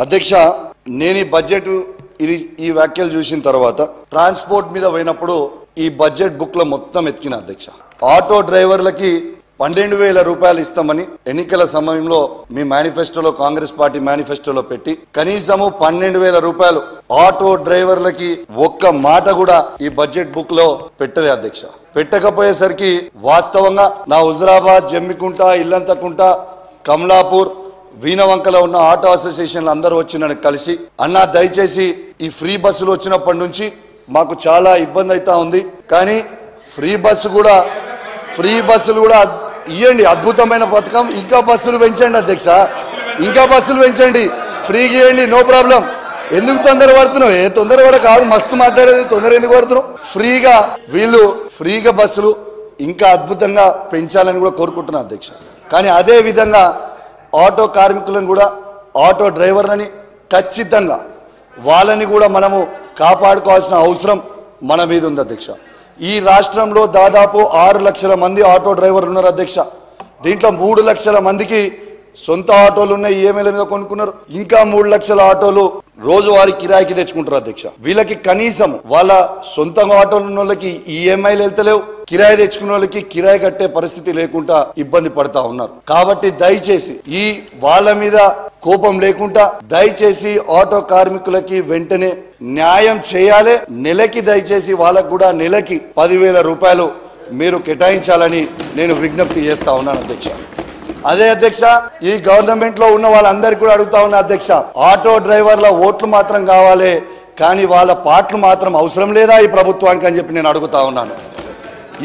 అధ్యక్ష, నేను ఈ బడ్జెట్ ఈ వ్యాఖ్యలు చూసిన తర్వాత ట్రాన్స్పోర్ట్ మీద పోయినప్పుడు ఈ బడ్జెట్ బుక్ లో మొత్తం ఎత్తికిన అధ్యక్ష. ఆటో డ్రైవర్లకి 12,000 రూపాయలు ఇస్తామని ఎన్నికల సమయంలో మీ మేనిఫెస్టోలో, కాంగ్రెస్ పార్టీ మేనిఫెస్టోలో పెట్టి కనీసము 12,000 రూపాయలు ఆటో డ్రైవర్లకి ఒక్క మాట కూడా ఈ బడ్జెట్ బుక్ లో పెట్టలే అధ్యక్ష. పెట్టకపోయేసరికి వాస్తవంగా నా హుజరాబాద్, జమ్మికుంట, ఇల్లంతకుంట, కమలాపూర్, వీణవంకలో ఉన్న ఆటో అసోసియేషన్లు అందరూ వచ్చి నన్ను కలిసి, అన్నా దయచేసి ఈ ఫ్రీ బస్సులు వచ్చినప్పటి నుంచి మాకు చాలా ఇబ్బంది అవుతా ఉంది, కానీ ఫ్రీ బస్సులు కూడా ఇవ్వండి, అద్భుతమైన పథకం, ఇంకా బస్సులు పెంచండి అధ్యక్ష, ఇంకా బస్సులు పెంచండి, ఫ్రీగా ఇవ్వండి, నో ప్రాబ్లం. ఎందుకు తొందర పడుతున్నావు? తొందర పడ కాదు, మస్తు మాట్లాడేది, తొందర ఎందుకు పడుతున్నావు? ఫ్రీగా బస్సులు ఇంకా అద్భుతంగా పెంచాలని కూడా కోరుకుంటున్నా అధ్యక్ష. కానీ అదే విధంగా ఆటో కార్మికులను కూడా, ఆటో డ్రైవర్లని ఖచ్చితంగా వాళ్ళని కూడా మనము కాపాడుకోవాల్సిన అవసరం మన మీద ఉంది అధ్యక్ష. ఈ రాష్ట్రంలో దాదాపు 6 లక్షల మంది ఆటో డ్రైవర్లు ఉన్నారు అధ్యక్ష. దీంట్లో 3 లక్షల మందికి సొంత ఆటోలు ఉన్నాయి, ఈఎంఐల మీద కొనుక్కున్నారు. ఇంకా 3 లక్షల ఆటోలు రోజువారీ కిరాయికి తెచ్చుకుంటారు అధ్యక్ష. వీళ్ళకి కనీసం వాళ్ళ సొంత ఆటోలు ఉన్న వాళ్ళకి ఈఎంఐలు వెళ్తలేవు, కిరాయి తెచ్చుకున్న వాళ్ళకి కిరాయి కట్టే పరిస్థితి లేకుండా ఇబ్బంది పడతా ఉన్నారు. కాబట్టి దయచేసి ఈ వాళ్ళ మీద కోపం లేకుండా దయచేసి ఆటో కార్మికులకి వెంటనే న్యాయం చేయాలి. నెలకి దయచేసి వాళ్ళకు కూడా నెలకి 10,000 రూపాయలు మీరు కేటాయించాలని నేను విజ్ఞప్తి చేస్తా ఉన్నాను అధ్యక్ష. అదే అధ్యక్ష, ఈ గవర్నమెంట్ లో ఉన్న వాళ్ళందరికీ కూడా అడుగుతా ఉన్నా అధ్యక్ష, ఆటో డ్రైవర్ల ఓట్లు మాత్రం కావాలి, కానీ వాళ్ళ పాటలు మాత్రం అవసరం లేదా ఈ ప్రభుత్వానికి అని చెప్పి నేను అడుగుతా ఉన్నాను.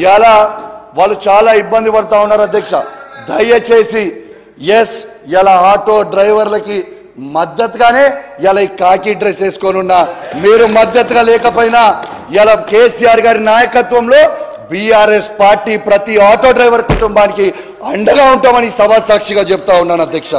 ఇలా వాళ్ళు చాలా ఇబ్బంది పడతా ఉన్నారు అధ్యక్ష. దయచేసి ఇలా ఆటో డ్రైవర్లకి మద్దతుగానే ఇలా ఈ కాకి డ్రెస్ వేసుకొని ఉన్నా, మీరు మద్దతుగా లేకపోయినా ఇలా కేసీఆర్ గారి నాయకత్వంలో బీఆర్ఎస్ పార్టీ ప్రతి ఆటో డ్రైవర్ కుటుంబానికి అండగా ఉంటామని సభా సాక్షిగా చెప్తా ఉన్నాను అధ్యక్ష.